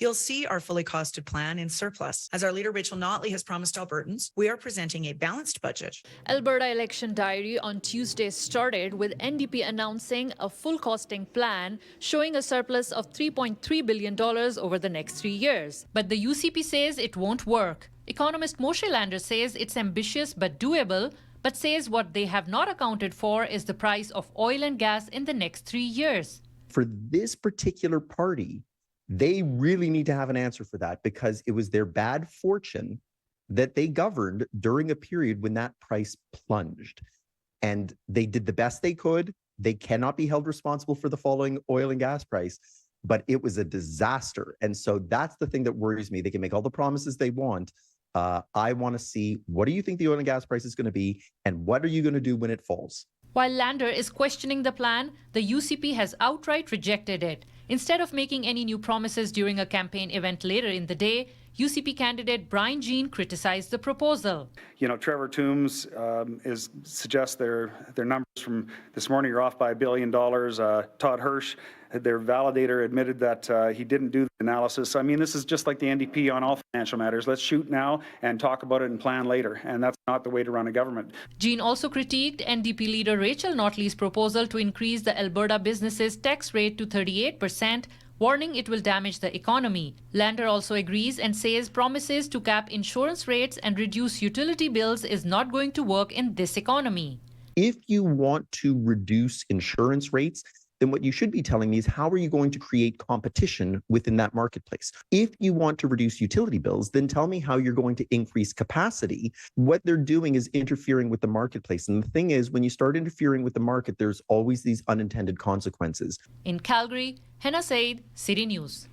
You'll see our fully costed plan in surplus. As our leader Rachel Notley has promised Albertans, we are presenting a balanced budget. Alberta election diary on Tuesday started with NDP announcing a full costing plan showing a surplus of $3.3 billion over the next 3 years. But the UCP says it won't work. Economist Moshe Lander says it's ambitious but doable, but says what they have not accounted for is the price of oil and gas in the next 3 years. For this particular party, they really need to have an answer for that, because it was their bad fortune that they governed during a period when that price plunged. And they did the best they could. They cannot be held responsible for the falling oil and gas price, but it was a disaster. And so that's the thing that worries me. They can make all the promises they want. I want to see, what do you think the oil and gas price is going to be, and what are you going to do when it falls? While Lander is questioning the plan, the UCP has outright rejected it. Instead of making any new promises during a campaign event later in the day, UCP candidate Brian Jean criticized the proposal. You know, Trevor Toombs suggests their numbers from this morning are off by $1 billion. Todd Hirsch, their validator, admitted that he didn't do the analysis. I mean, this is just like the NDP on all financial matters. Let's shoot now and talk about it and plan later. And that's not the way to run a government. Jean also critiqued NDP leader Rachel Notley's proposal to increase the Alberta businesses' tax rate to 38%, warning it will damage the economy. Lander also agrees and says promises to cap insurance rates and reduce utility bills is not going to work in this economy. If you want to reduce insurance rates, then what you should be telling me is, how are you going to create competition within that marketplace? If you want to reduce utility bills, then tell me how you're going to increase capacity. What they're doing is interfering with the marketplace. And the thing is, when you start interfering with the market, there's always these unintended consequences. In Calgary, Henna Saeed, City News.